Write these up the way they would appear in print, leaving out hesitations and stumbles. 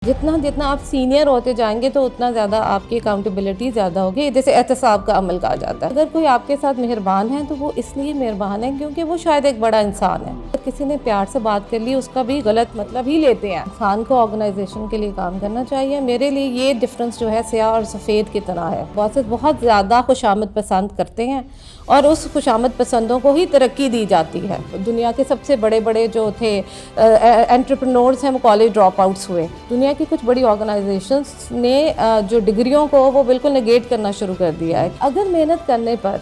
जितना जितना आप सीनियर होते जाएंगे तो उतना ज़्यादा आपकी अकाउंटेबिलिटी ज़्यादा होगी, जैसे एहतसाब का अमल कहा जाता है। अगर कोई आपके साथ मेहरबान है तो वो इसलिए मेहरबान है क्योंकि वो शायद एक बड़ा इंसान है। अगर किसी ने प्यार से बात कर ली उसका भी गलत मतलब ही लेते हैं। इंसान को ऑर्गेनाइजेशन के लिए काम करना चाहिए। मेरे लिए ये डिफरेंस जो है स्याह और सफ़ेद की तरह है। बॉसेस बहुत ज़्यादा खुशामद पसंद करते हैं और उस खुशामद पसंदों को ही तरक्की दी जाती है। दुनिया के सबसे बड़े बड़े जो थे एंटरप्रेन्योर्स हैं वो कॉलेज ड्रॉप आउट्स हुए। दुनिया की कुछ बड़ी ऑर्गेनाइजेशंस ने जो डिग्रियों को वो बिल्कुल नेगेट करना शुरू कर दिया है। अगर मेहनत करने पर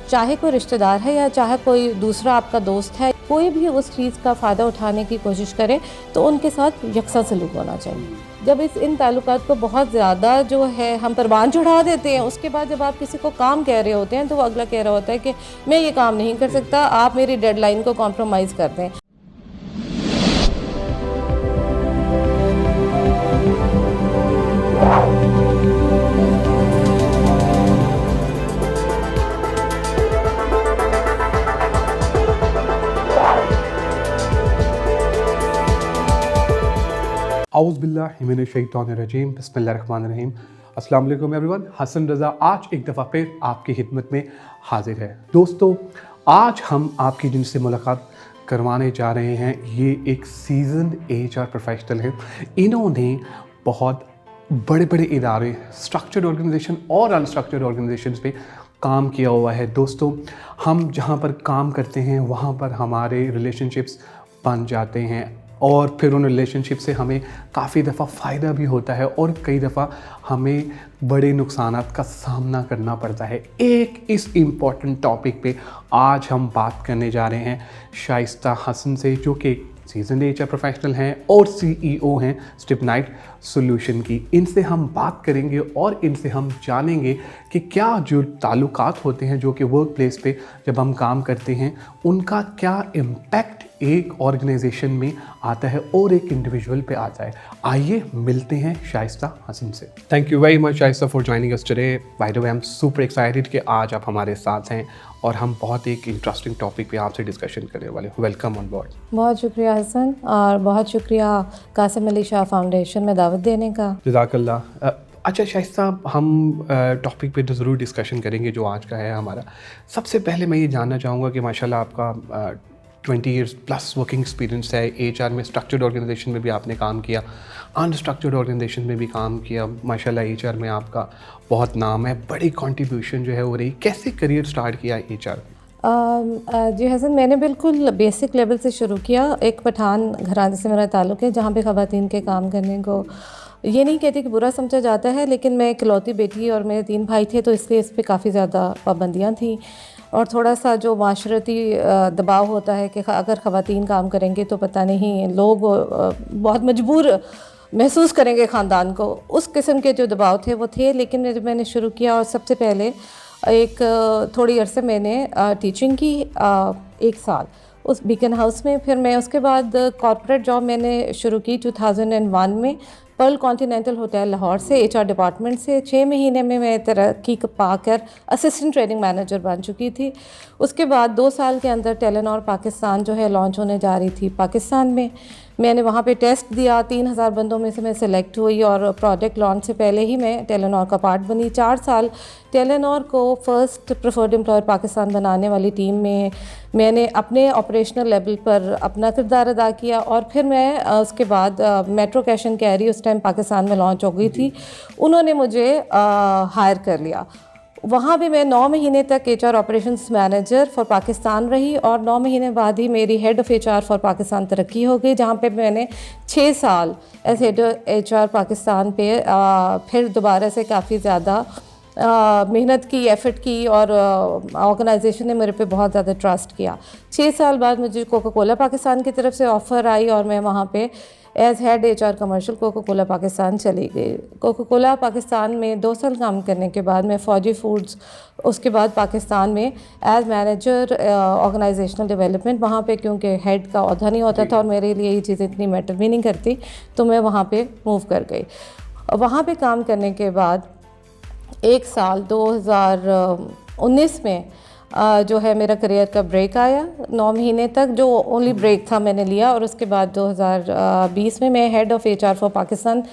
चाहे कोई रिश्तेदार है या चाहे कोई दूसरा आपका दोस्त है, कोई भी उस चीज़ का फ़ायदा उठाने की कोशिश करे तो उनके साथ यकसा सलूक होना चाहिए। जब इन ताल्लुकात को बहुत ज़्यादा जो है हम परवान चढ़ा देते हैं, उसके बाद जब आप किसी को काम कह रहे होते हैं तो वो अगला कह रहा होता है कि मैं ये काम नहीं कर सकता, आप मेरी डेडलाइन को कॉम्प्रोमाइज़ कर दें। औज़ुबिल्लाहिमिनश्शैतानिर्रजीम बिस्मिल्लाहिर्रहमानिर्रहीम। अस्सलाम वालेकुम एवरीवन। हसन रज़ा आज एक दफ़ा फिर आपकी खिदमत में हाजिर है। दोस्तों, आज हम आपकी जिनसे मुलाकात करवाने जा रहे हैं, ये एक सीजन HR प्रोफेशनल हैं। इन्होंने बहुत बड़े बड़े इदारे, स्ट्रक्चर्ड ऑर्गेनाइजेशन और अनस्ट्रक्चर्ड ऑर्गेनाइजेशंस पे काम किया हुआ है। दोस्तों, हम जहाँ पर काम करते हैं वहाँ पर हमारे रिलेशनशिप्स बन जाते हैं और फिर उन रिलेशनशिप से हमें काफ़ी दफ़ा फ़ायदा भी होता है और कई दफ़ा हमें बड़े नुकसानात का सामना करना पड़ता है। एक इस इम्पॉर्टेंट टॉपिक पे आज हम बात करने जा रहे हैं शाइस्ता हसन से, जो कि सीजन HR प्रोफेशनल हैं और CEO हैं स्टिपनाइट सॉल्यूशन की। इनसे हम बात करेंगे और इनसे हम जानेंगे कि क्या जो ताल्लुकात होते हैं जो कि वर्क प्लेस पे जब हम काम करते हैं उनका क्या इम्पैक्ट एक ऑर्गेनाइजेशन में आता है और एक इंडिविजुअल पे आता है। आइए मिलते हैं शाइस्ता हसन से। Thank you very much Shaista for joining us today. By the way, I am super excited कि आज आप हमारे साथ हैं और हम बहुत एक इंटरेस्टिंग टॉपिक पे आपसे डिस्कशन करने वाले हैं। Welcome on board. बहुत शुक्रिया हसन, और बहुत शुक्रिया कासिम अली शाह फाउंडेशन में दावत देने का। जज़ाकल्लाह। अच्छा शाइस्ता, हम टॉपिक पे तो ज़रूर डिस्कशन करेंगे जो आज का है हमारा। सबसे पहले मैं ये जानना चाहूँगा कि माशाल्लाह आपका 20 ईयर्स प्लस वर्किंग एक्सपीरियंस है HR में। स्ट्रक्चर्ड ऑर्गेनाइजेशन में भी आपने काम किया, अनस्ट्रक्चर्ड ऑर्गेनाइजेशन में भी काम किया। माशाल्लाह HR में आपका बहुत नाम है, बड़ी कंट्रीब्यूशन जो है हो रही। कैसे करियर स्टार्ट किया HR में? जी हसन, मैंने बिल्कुल बेसिक लेवल से शुरू किया। एक पठान घराने से मेरा ताल्लुक़ है जहाँ पे ख़वातीन के काम करने को ये नहीं कहती कि बुरा समझा जाता है, लेकिन मैं इकलौती बेटी और मेरे 3 भाई थे तो इसलिए इस पर काफ़ी ज़्यादा पाबंदियाँ थीं और थोड़ा सा जो माशरती दबाव होता है कि अगर ख़वातीन काम करेंगे तो पता नहीं लोग बहुत मजबूर महसूस करेंगे ख़ानदान को। उस किस्म के जो दबाव थे वो थे। लेकिन जब मैंने शुरू किया और सबसे पहले एक थोड़ी अरसे मैंने टीचिंग की 1 साल उस बीकन हाउस में। फिर मैं उसके बाद कॉर्पोरेट जॉब मैंने शुरू की 2001 में पर्ल कॉन्टिनेंटल होटल लाहौर से HR डिपार्टमेंट से। 6 महीने में मैं तरक्की पाकर असिस्टेंट ट्रेनिंग मैनेजर बन चुकी थी। उसके बाद 2 साल के अंदर टेलेनॉर पाकिस्तान जो है लॉन्च होने जा रही थी पाकिस्तान में। मैंने वहाँ पे टेस्ट दिया, 3000 बंदों में से मैं सिलेक्ट हुई और प्रोडक्ट लॉन्च से पहले ही मैं टेलेनॉर का पार्ट बनी। 4 साल टेलेनॉर को फर्स्ट प्रेफर्ड एम्प्लॉयर पाकिस्तान बनाने वाली टीम में मैंने अपने ऑपरेशनल लेवल पर अपना किरदार अदा किया। और फिर मैं उसके बाद मेट्रो कैश एंड कैरी उस टाइम पाकिस्तान में लॉन्च हो गई थी, उन्होंने मुझे हायर कर लिया। वहाँ भी मैं 9 महीने तक HR operations manager for Pakistan रही और 9 महीने बाद ही मेरी head of HR for Pakistan तरक्की हो गई, जहाँ पे मैंने 6 साल एज हेड HR पाकिस्तान पे फिर दोबारा से काफ़ी ज़्यादा मेहनत की, एफ़र्ट की और ऑर्गेनाइजेशन ने मेरे पे बहुत ज़्यादा ट्रस्ट किया। 6 साल बाद मुझे कोका कोला पाकिस्तान की तरफ से ऑफ़र आई और मैं वहाँ पे as head HR commercial Coca Cola Pakistan चली गई। कोका कोला पाकिस्तान में 2 साल काम करने के बाद मैं फौजी फूड्स, उसके बाद पाकिस्तान में एज़ मैनेजर ऑर्गेनाइजेशनल डेवलपमेंट, वहाँ पे क्योंकि हेड का ओहदा नहीं होता था और मेरे लिए ये चीज़ इतनी मैटर भी नहीं करती तो मैं वहाँ पे मूव कर गई। वहाँ पे काम करने के बाद 1 साल 2019 में जो है मेरा करियर का ब्रेक आया 9 महीने तक, जो ओनली ब्रेक था मैंने लिया। और उसके बाद 2020 में मैं head of HR for Pakistan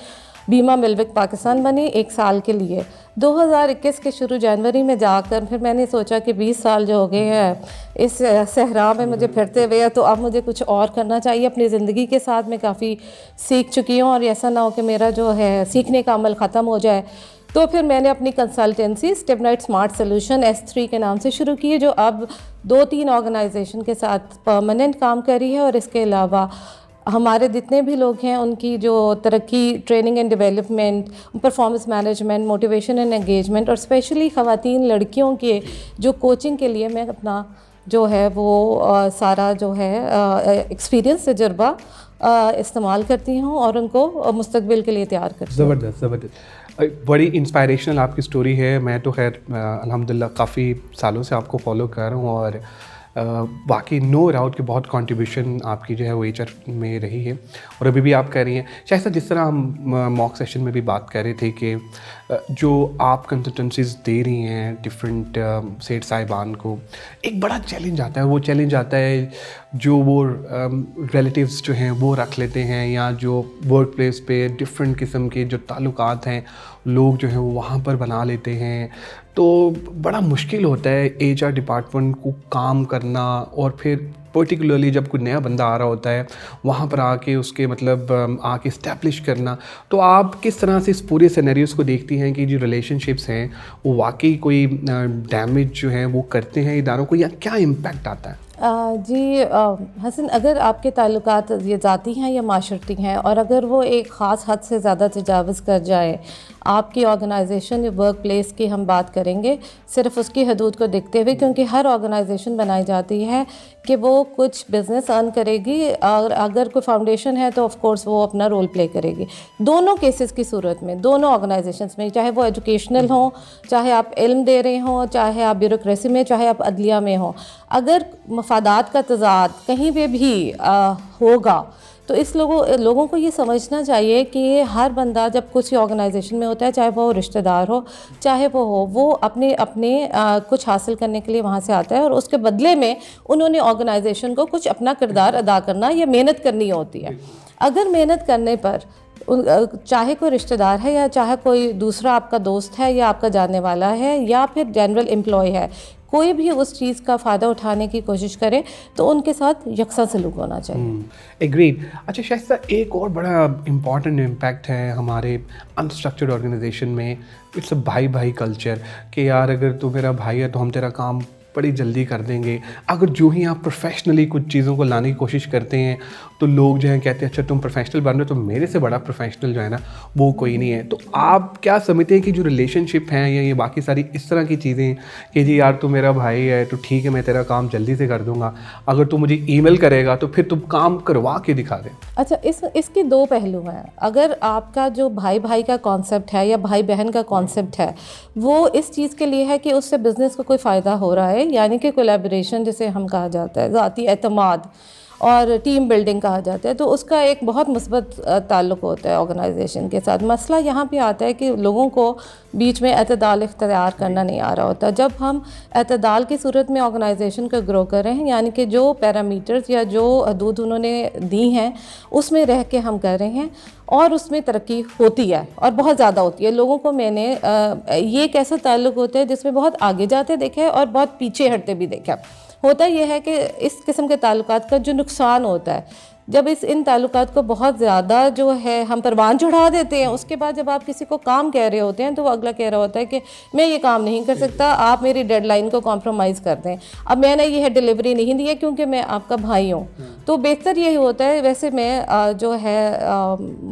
बीमा मिल्विक पाकिस्तान बनी 1 साल के लिए। 2021 के शुरू जनवरी में जाकर फिर मैंने सोचा कि 20 साल जो हो गए हैं इस सहरा में मुझे फिरते हुए, तो अब मुझे कुछ और करना चाहिए अपनी ज़िंदगी के साथ। मैं काफ़ी सीख चुकी हूँ और ऐसा ना हो कि मेरा जो है सीखने का अमल ख़त्म हो जाए। तो फिर मैंने अपनी कंसल्टेंसी स्टेबनाइट स्मार्ट सोल्यूशन S3 के नाम से शुरू की है, जो अब 2-3 ऑर्गेनाइजेशन के साथ परमानेंट काम कर रही है। और इसके अलावा हमारे जितने भी लोग हैं उनकी जो तरक्की, training and development, performance management, motivation and engagement और स्पेशली ख़वातीन लड़कियों के जो कोचिंग के लिए मैं अपना जो है वो सारा जो है एक्सपीरियंस, तजुर्बा इस्तेमाल करती हूँ और उनको मुस्तकबिल के लिए तैयार करती हूँ। ज़बरदस्त ज़बरदस्त, बड़ी इंस्पायरेशनल आपकी स्टोरी है। मैं तो खैर अल्हम्दुलिल्लाह काफ़ी सालों से आपको फॉलो कर रहा हूँ और बाकी नो डाउट कि बहुत कंट्रीब्यूशन आपकी जो है वो HR में रही है और अभी भी आप कर रही हैं। शायद जिस तरह हम मॉक सेशन में भी बात कर रहे थे कि जो आप कंसल्टेंसीज दे रही हैं डिफरेंट सेठ साहिबान को, एक बड़ा चैलेंज आता है। वो चैलेंज आता है जो वो रिलेटिव्स जो हैं वो रख लेते हैं, या जो वर्क प्लेस पे डिफरेंट किस्म के जो ताल्लुकात हैं लोग जो हैं वो वहाँ पर बना लेते हैं। तो बड़ा मुश्किल होता है HR डिपार्टमेंट को काम करना, और फिर पर्टिकुलरली जब कोई नया बंदा आ रहा होता है वहाँ पर आके उसके मतलब आके इस्टेब्लिश करना। तो आप किस तरह से इस पूरे सिनेरियोस को देखती हैं कि जो रिलेशनशिप्स हैं वो वाकई कोई डैमेज जो है वो करते हैं इदारों को, या क्या इम्पैक्ट आता है? जी हसन, अगर आपके ताल्लुकात ये ज़ाती हैं या माशरती हैं और अगर वो एक ख़ास हद से ज़्यादा तजावज़ कर जाए आपकी ऑर्गेनाइजेशन या वर्क प्लेस की हम बात करेंगे सिर्फ उसकी हदूद को देखते हुए, क्योंकि हर ऑर्गेनाइजेशन बनाई जाती है कि वो कुछ बिज़नेस अर्न करेगी, और अगर कोई फाउंडेशन है तो ऑफ कोर्स वो अपना रोल प्ले करेगी। दोनों केसेस की सूरत में दोनों ऑर्गेनाइजेशंस में, चाहे वो एजुकेशनल हों, चाहे आप इल्म दे रहे हों, चाहे आप ब्यूरोक्रेसी में, चाहे आप अदलिया में हों, अगर मफादात का तज़ाद कहीं पे भी होगा तो इस लोगों को ये समझना चाहिए कि हर बंदा जब कुछ ऑर्गेनाइजेशन में होता है, चाहे वो रिश्तेदार हो चाहे वो अपने कुछ हासिल करने के लिए वहाँ से आता है, और उसके बदले में उन्होंने ऑर्गेनाइजेशन को कुछ अपना किरदार अदा करना या मेहनत करनी होती है। अगर मेहनत करने पर चाहे कोई रिश्तेदार है या चाहे कोई दूसरा आपका दोस्त है या आपका जानने वाला है या फिर जनरल एम्प्लॉय है, कोई भी उस चीज़ का फ़ायदा उठाने की कोशिश करे तो उनके साथ यकसा सलूक होना चाहिए। एग्रीड। अच्छा शायद एक और बड़ा इम्पॉर्टेंट इम्पैक्ट है हमारे अनस्ट्रक्चर्ड ऑर्गेनाइजेशन में, इट्स अ भाई भाई कल्चर, कि यार अगर तू मेरा भाई है तो हम तेरा काम बड़ी जल्दी कर देंगे। अगर जो ही आप प्रोफेशनली कुछ चीज़ों को लाने की कोशिश करते हैं तो लोग जो हैं कहते हैं अच्छा तुम प्रोफेशनल बन रहे हो तो मेरे से बड़ा प्रोफेशनल जो है ना वो कोई नहीं है। तो आप क्या समझते हैं कि जो रिलेशनशिप हैं या ये बाकी सारी इस तरह की चीज़ें कि जी यार तू मेरा भाई है तो ठीक है मैं तेरा काम जल्दी से कर दूंगा, अगर तू मुझे ईमेल करेगा तो फिर तुम काम करवा के दिखा दे? अच्छा, इसके दो पहलू हैं। अगर आपका जो भाई भाई का कॉन्सेप्ट है या भाई बहन का कॉन्सेप्ट है वो इस चीज़ के लिए है कि उससे बिज़नेस को कोई फ़ायदा हो रहा है, यानी कि कोलैबोरेशन जिसे हम कहा जाता है, ज़ाती एतमाद और टीम बिल्डिंग कहा जाता है, तो उसका एक बहुत मुस्बत ताल्लुक़ होता है ऑर्गेनाइजेशन के साथ। मसला यहाँ पे आता है कि लोगों को बीच में एतदाल इख्तियार करना नहीं आ रहा होता। जब हम एतदाल की सूरत में ऑर्गेनाइजेशन को ग्रो कर रहे हैं, यानी कि जो पैरामीटर्स या जो हदूद उन्होंने दी हैं उसमें रह के हम कर रहे हैं और उसमें तरक्की होती है और बहुत ज़्यादा होती है। लोगों को मैंने ये एक ऐसा ताल्लुक़ होता है जिसमें बहुत आगे जाते देखा है और बहुत पीछे हटते भी देखा। होता यह है कि इस किस्म के ताल्लुकात का जो नुकसान होता है, जब इन ताल्लुकात को बहुत ज़्यादा जो है हम परवान चढ़ा देते हैं, उसके बाद जब आप किसी को काम कह रहे होते हैं तो वो अगला कह रहा होता है कि मैं ये काम नहीं कर सकता, आप मेरी डेडलाइन को कॉम्प्रोमाइज़ कर दें, अब मैंने ये डिलीवरी नहीं दी है क्योंकि मैं आपका भाई हूँ। तो बेहतर यही होता है, वैसे मैं जो है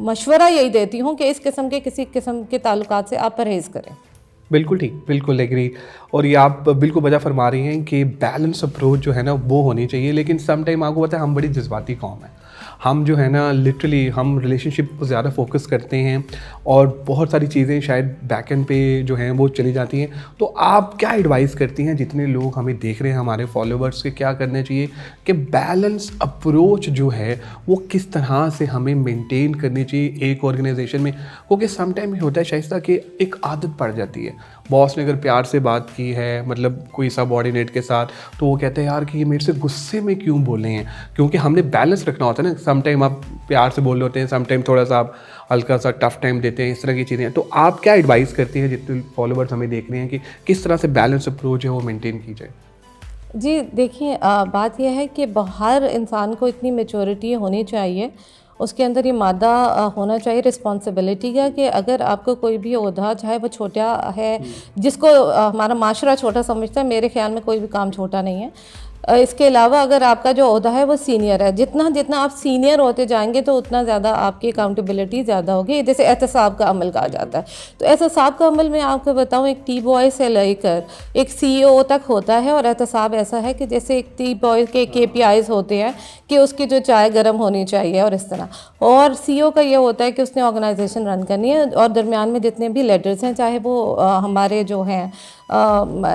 मशवरा यही देती हूँ कि इस किस्म के किसी किस्म के ताल्लुकात से आप परहेज़ करें। बिल्कुल ठीक, बिल्कुल एग्री। और ये आप बिल्कुल वजह फरमा रही हैं कि बैलेंस अप्रोच जो है ना वो होनी चाहिए, लेकिन सम टाइम आपको पता है हम बड़ी जज्बाती कौम है, हम जो है ना लिटरली हम रिलेशनशिप को ज़्यादा फोकस करते हैं और बहुत सारी चीज़ें शायद बैक एंड पे जो हैं वो चली जाती हैं। तो आप क्या एडवाइस करती हैं जितने लोग हमें देख रहे हैं, हमारे फॉलोवर्स के क्या करना चाहिए कि बैलेंस अप्रोच जो है वो किस तरह से हमें मेंटेन करनी चाहिए एक ऑर्गेनाइजेशन में? क्योंकि समटाइम ये होता है शाइस्ता कि एक आदत पड़ जाती है। बॉस ने अगर प्यार से बात की है, मतलब कोई सबऑर्डिनेट के साथ, तो वो कहते हैं यार कि ये मेरे से गुस्से में क्यों बोले हैं, क्योंकि हमने बैलेंस रखना होता है ना। समटाइम आप प्यार से बोल रहे होते हैं, समटाइम थोड़ा सा आप हल्का सा टफ टाइम देते हैं, इस तरह की चीज़ें। तो आप क्या एडवाइस करती हैं जितने फॉलोवर्स हमें देख रहे हैं कि किस तरह से बैलेंस अप्रोच है वो मेंटेन की जाए? जी देखिए, बात यह है कि हर इंसान को इतनी मैच्योरिटी होनी चाहिए, उसके अंदर ये मादा होना चाहिए रिस्पॉन्सिबिलिटी का, कि अगर आपको कोई भी ओहदा, चाहे वो छोटा है, जिसको हमारा माशरा छोटा समझता है, मेरे ख्याल में कोई भी काम छोटा नहीं है। इसके अलावा अगर आपका जो ओहदा है वो सीनियर है, जितना जितना आप सीनियर होते जाएंगे तो उतना ज़्यादा आपकी अकाउंटेबिलिटी ज़्यादा होगी। जैसे एहतसाब का अमल कहा जाता है, तो एहतसाब का अमल मैं आपको बताऊं, एक टी बॉय से लेकर एक CEO तक होता है। और एहतसाब ऐसा है कि जैसे एक टी बॉय के KPIs होते हैं कि उसकी जो चाय गर्म होनी चाहिए और इस तरह, और CEO का ये होता है कि उसने ऑर्गेनाइजेशन रन करनी है, और दरमियान में जितने भी लीडर्स हैं, चाहे वो हमारे जो हैं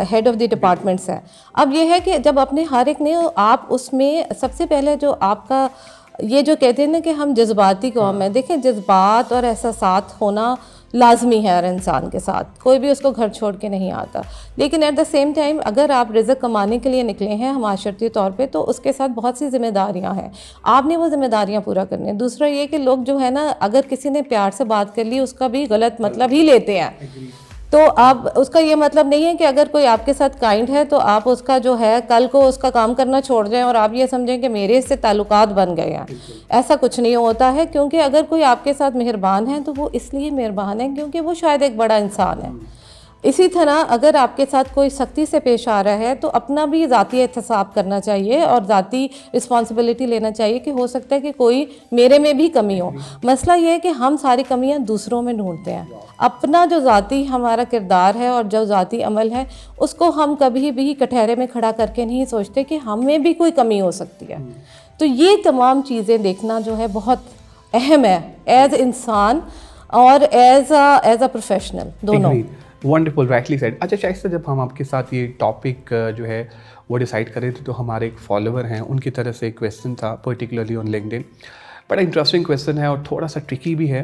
हेड ऑफ़ द डिपार्टमेंट्स हैं। अब ये है कि जब अपने हर एक ने, आप उसमें सबसे पहले जो आपका ये जो कहते हैं ना कि हम जज्बाती कौम है, देखें जज्बात और एहसासात होना लाजमी है हर इंसान के साथ, कोई भी उसको घर छोड़ के नहीं आता। लेकिन एट द सेम टाइम अगर आप रिज़्क कमाने के लिए निकले हैं माशरती तौर पे, तो उसके साथ बहुत सी ज़िम्मेदारियां हैं, आपने वो ज़िम्मेदारियां पूरा करनी है। दूसरा ये कि लोग जो है ना, अगर किसी ने प्यार से बात कर ली, उसका भी गलत मतलब ही लेते हैं। तो अब उसका ये मतलब नहीं है कि अगर कोई आपके साथ काइंड है तो आप उसका जो है कल को उसका काम करना छोड़ जाएं और आप ये समझें कि मेरे इससे ताल्लुकात बन गए हैं। ऐसा कुछ नहीं होता है, क्योंकि अगर कोई आपके साथ मेहरबान है तो वो इसलिए मेहरबान है क्योंकि वो शायद एक बड़ा इंसान है। इसी तरह अगर आपके साथ कोई सख्ती से पेश आ रहा है तो अपना भी ज़ाती एहतसाब करना चाहिए और ज़ाती रिस्पॉन्सिबिलिटी लेना चाहिए कि हो सकता है कि कोई मेरे में भी कमी हो। मसला ये है कि हम सारी कमियां दूसरों में ढूंढते हैं, अपना जो ज़ाती हमारा किरदार है और जो ज़ाती अमल है उसको हम कभी भी कटहरे में खड़ा करके नहीं सोचते कि हमें भी कोई कमी हो सकती है। तो ये तमाम चीज़ें देखना जो है बहुत अहम है, एज इंसान और एज अ प्रोफेशनल, दोनों। Wonderful, rightly said. अच्छा शाइस्ता, जब हम आपके साथ ये टॉपिक जो है वो डिसाइड कर रहे थे, तो हमारे एक फॉलोवर हैं, उनकी तरफ से एक क्वेश्चन था पर्टिकुलरली ऑन लिंक्डइन। बड़ा इंटरेस्टिंग क्वेश्चन है और थोड़ा सा ट्रिकी भी है।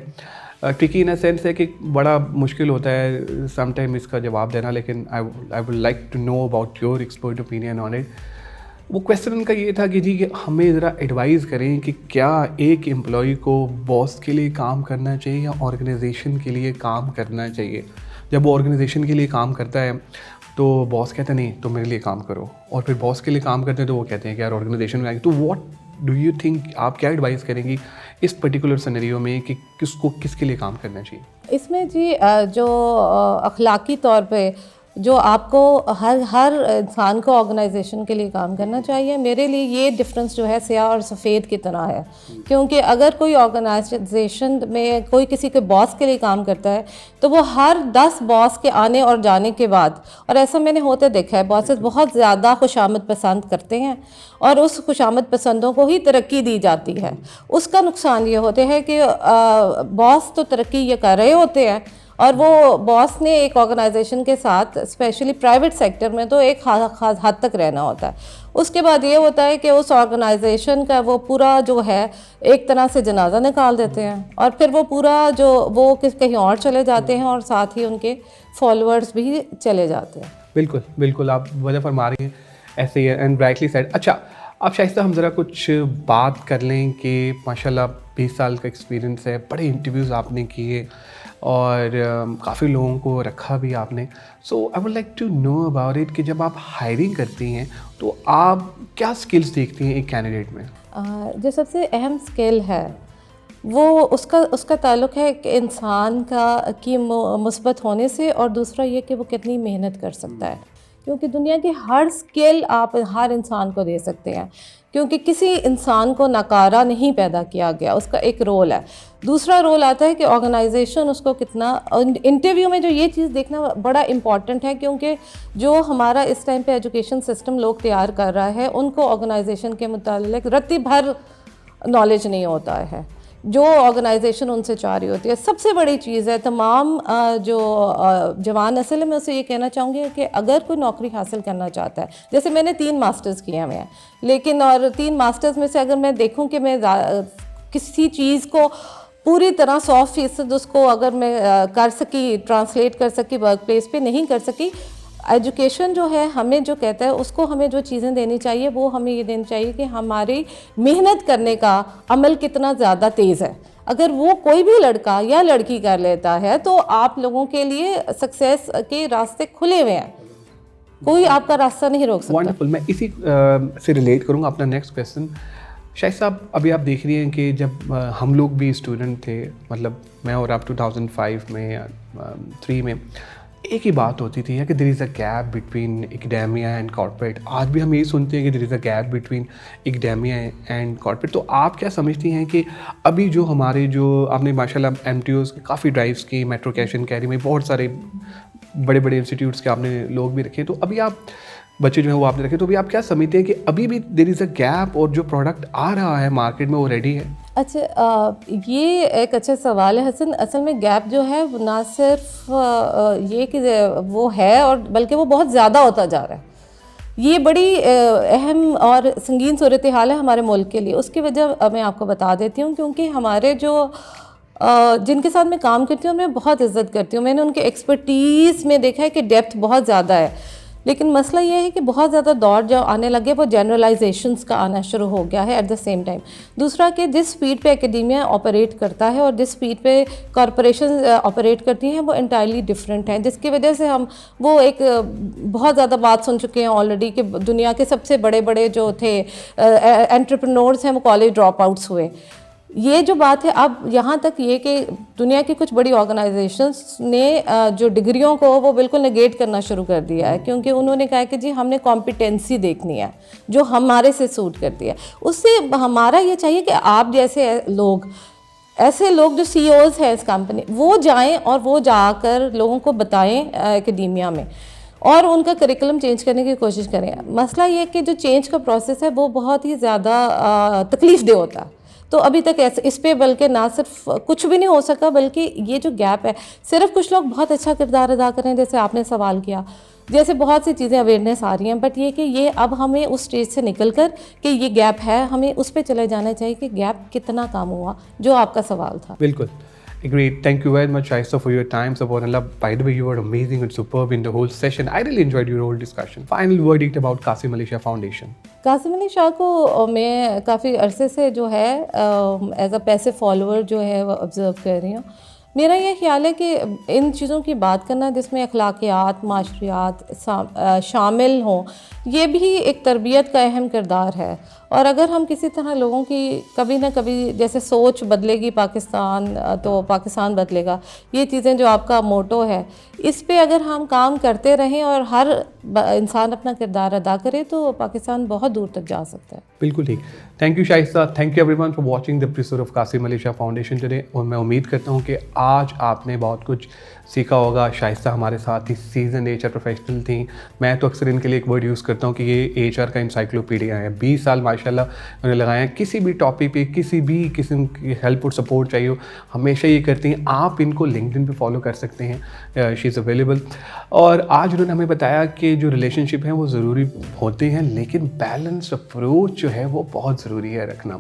ट्रिकी इन अ सेंस है कि बड़ा मुश्किल होता है समटाइम इसका जवाब देना, लेकिन I would like to know about your expert opinion on it. वो क्वेश्चन उनका ये था कि जी, कि हमें ज़रा एडवाइस करें कि क्या एक एम्प्लॉय को बॉस के लिए काम करना चाहिए या ऑर्गेनाइजेशन के लिए काम करना चाहिए। जब वो ऑर्गेनाइजेशन के लिए काम करता है तो बॉस कहता है नहीं तुम मेरे लिए काम करो, और फिर बॉस के लिए काम करते हैं तो वो कहते हैं कि यार ऑर्गेनाइजेशन में आएंगे। तो व्हाट डू यू थिंक, आप क्या एडवाइस करेंगी इस पर्टिकुलर सिनेरियो में कि किसको किसके लिए काम करना चाहिए? इसमें जी जो अखलाकी तौर पे जो आपको हर इंसान को ऑर्गेनाइजेशन के लिए काम करना चाहिए, मेरे लिए ये डिफरेंस जो है स्याह और सफ़ेद की तरह है। क्योंकि अगर कोई ऑर्गेनाइजेशन में कोई किसी के बॉस के लिए काम करता है तो वो हर 10 बॉस के आने और जाने के बाद, और ऐसा मैंने होते देखा है, बॉसेस बहुत ज़्यादा खुशामद पसंद करते हैं और उस खुशामद पसंदों को ही तरक्की दी जाती है। उसका नुकसान ये होते हैं कि बॉस तो तरक्की ये कर रहे होते हैं और वो बॉस ने एक ऑर्गेनाइजेशन के साथ, स्पेशली प्राइवेट सेक्टर में, तो एक खास हद तक रहना होता है। उसके बाद ये होता है कि उस ऑर्गेनाइजेशन का वो पूरा जो है एक तरह से जनाजा निकाल देते हैं और फिर वो पूरा जो वो कहीं और चले जाते हैं और साथ ही उनके फॉलोअर्स भी चले जाते हैं। बिल्कुल बिल्कुल, आप वजह फरमा रही हैं, ऐसे ही है एंड ब्राइटली सेड। अच्छा, अब शाइस्ता हम ज़रा कुछ बात कर लें कि माशाल्लाह 20 साल का एक्सपीरियंस है, बड़े इंटरव्यूज़ आपने किए और काफ़ी लोगों को रखा भी आपने। So I would like to know about it कि जब आप हायरिंग करती हैं तो आप क्या स्किल्स देखती हैं एक कैंडिडेट में? जो सबसे अहम स्किल है वो उसका ताल्लुक़ है कि इंसान की मुस्बत होने से, और दूसरा ये कि वो कितनी मेहनत कर सकता है। क्योंकि दुनिया की हर स्किल आप हर इंसान को दे सकते हैं, क्योंकि किसी इंसान को नकारा नहीं पैदा किया गया, उसका एक रोल है। दूसरा रोल आता है कि ऑर्गेनाइजेशन उसको कितना, इंटरव्यू में जो ये चीज़ देखना बड़ा इम्पॉर्टेंट है, क्योंकि जो हमारा इस टाइम पे एजुकेशन सिस्टम लोग तैयार कर रहा है उनको ऑर्गेनाइजेशन के मुतालिक रत्ती भर नॉलेज नहीं होता है जो ऑर्गेनाइजेशन उनसे चाह रही होती है। सबसे बड़ी चीज़ है तमाम जो जवान नस्ल है, मैं उसे ये कहना चाहूँगी कि अगर कोई नौकरी हासिल करना चाहता है, जैसे मैंने 3 मास्टर्स किए हुए हैं, लेकिन और 3 मास्टर्स में से अगर मैं देखूँ कि मैं किसी चीज़ को पूरी तरह 100% उसको अगर मैं कर सकी, ट्रांसलेट कर सकी, वर्क प्लेस पे नहीं कर सकी, एजुकेशन जो है हमें जो कहता है उसको हमें जो चीज़ें देनी चाहिए वो हमें ये देनी चाहिए कि हमारी मेहनत करने का अमल कितना ज़्यादा तेज़ है। अगर वो कोई भी लड़का या लड़की कर लेता है तो आप लोगों के लिए सक्सेस के रास्ते खुले हुए हैं, कोई आपका रास्ता नहीं रोक सकता। वंडरफुल। मैं इसी से रिलेट करूँगा अपना नेक्स्ट क्वेश्चन। शायद साहब, अभी आप देख रही हैं कि जब हम लोग भी स्टूडेंट थे, मतलब मैं और आप 2005 में या 3 में, एक ही बात होती थी कि there is a gap between academia and corporate. आज भी हम यही सुनते हैं कि there is a gap between academia and corporate. तो आप क्या समझती हैं कि अभी जो हमारे जो आपने माशाल्लाह MTOs की काफ़ी ड्राइव्स की, मेट्रो कैश एंड कैरी में बहुत सारे बड़े बड़े इंस्टीट्यूट्स के आपने लोग भी रखे, तो अभी आप बच्चे जो हैं वो आपने रखे, तो अभी आप क्या समझते हैं कि अभी भी देयर इज़ अ गैप और जो प्रोडक्ट आ रहा है मार्केट में वो रेडी है? अच्छा, ये एक अच्छा सवाल है हसन। असल में गैप जो है वो ना सिर्फ ये कि वो है, और बल्कि वो बहुत ज़्यादा होता जा रहा है। ये बड़ी अहम और संगीन सूरत हाल है हमारे मुल्क के लिए। उसकी वजह मैं आपको बता देती हूँ, क्योंकि हमारे जो जिनके साथ मैं काम करती हूँ मैं बहुत इज़्ज़त करती हूँ। मैंने उनके एक्सपर्टीज़ में देखा है कि डेप्थ बहुत ज़्यादा है, लेकिन मसला ये है कि बहुत ज़्यादा दौर जो आने लगे वो जनरलाइजेशंस का आना शुरू हो गया है एट द सेम टाइम। दूसरा कि जिस स्पीड पे एकेडेमिया ऑपरेट करता है और जिस स्पीड पे कॉरपोरेशन ऑपरेट करती हैं वो इंटायरली डिफरेंट है, जिसकी वजह से हम वो एक बहुत ज़्यादा बात सुन चुके हैं ऑलरेडी कि दुनिया के सबसे बड़े बड़े जो थे एंटरप्रेन्योर्स हैं वो कॉलेज ड्रॉप आउट्स हुए। ये जो बात है, अब यहाँ तक ये कि दुनिया की कुछ बड़ी ऑर्गेनाइजेशंस ने जो डिग्रियों को वो बिल्कुल नेगेट करना शुरू कर दिया है, क्योंकि उन्होंने कहा कि जी हमने कॉम्पिटेंसी देखनी है जो हमारे से सूट करती है। उससे हमारा ये चाहिए कि आप जैसे लोग, ऐसे लोग जो CEOs हैं इस कंपनी, वो जाएं और वो जाकर लोगों को बताएं एकेडेमिया में और उनका करिकुलम चेंज करने की कोशिश करें। मसला ये कि जो चेंज का प्रोसेस है वो बहुत ही ज़्यादा तकलीफ दे होता है। तो अभी तक ऐसे इस पे बल्कि ना सिर्फ कुछ भी नहीं हो सका, बल्कि ये जो गैप है, सिर्फ कुछ लोग बहुत अच्छा किरदार अदा कर रहे हैं, जैसे आपने सवाल किया, जैसे बहुत सी चीज़ें अवेयरनेस आ रही हैं, बट ये कि ये अब हमें उस स्टेज से निकल कर कि ये गैप है, हमें उस पे चले जाना चाहिए कि गैप कितना काम हुआ, जो आपका सवाल था। बिल्कुल। Great. Thank you very much, Shaista, for your time. Subhanallah, by the way, you were amazing and superb in the whole session. I really enjoyed your whole discussion. Final verdict about Qasim Ali Shah Foundation. Qasim Ali Shah को मैं काफ़ी अरसे से जो है as a पैसे follower जो है वो ऑब्ज़र्व कर रही हूँ। मेरा ये ख्याल है कि इन चीज़ों की बात करना जिसमें अखलाकियात, माशरियात शामिल हों, ये भी एक तरबियत का अहम किरदार है। और अगर हम किसी तरह लोगों की कभी ना कभी जैसे सोच बदलेगी पाकिस्तान तो पाकिस्तान बदलेगा, ये चीज़ें जो आपका मोटो है, इस पे अगर हम काम करते रहें और हर इंसान अपना किरदार अदा करे तो पाकिस्तान बहुत दूर तक जा सकता है। बिल्कुल ठीक। Thank you Shaista, thank you everyone for watching the episode of Qasim Ali Shah foundation today. और मैं उम्मीद करता हूँ कि आज आपने बहुत कुछ सीखा होगा। शाइस्ता हमारे साथ ही सीजन HR प्रोफेशनल थी। मैं तो अक्सर इनके लिए एक वर्ड यूज़ करता हूँ कि ये HR का इंसाइक्लोपीडिया है। 20 साल माशाल्लाह उन्होंने लगाए हैं। किसी भी टॉपिक पे किसी भी किस्म की हेल्प और सपोर्ट चाहिए हो, हमेशा ये करती हैं। आप इनको लिंक्डइन पे फॉलो कर सकते हैं, शी इज़ अवेलेबल। और आज उन्होंने हमें बताया कि जो रिलेशनशिप हैं वो ज़रूरी होते हैं, लेकिन बैलेंस अप्रोच जो है वो बहुत ज़रूरी है रखना।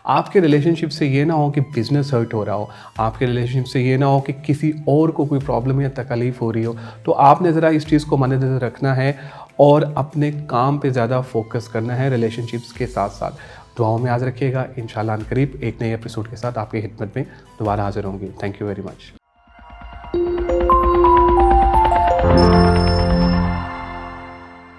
आपके रिलेशनशिप से ये ना हो कि बिज़नेस हर्ट हो रहा हो, आपके रिलेशनशिप से ये ना हो कि किसी और को कोई प्रॉब्लम या तकलीफ़ हो रही हो। तो आपने ज़रा इस चीज़ को मद्देनज़र रखना है और अपने काम पे ज़्यादा फोकस करना है रिलेशनशिप्स के साथ साथ। दुआओं में याद रखिएगा। इंशाल्लाह करीब एक नए एपिसोड के साथ आपकी खिदमत में दोबारा हाजिर होंगी। Thank you very much.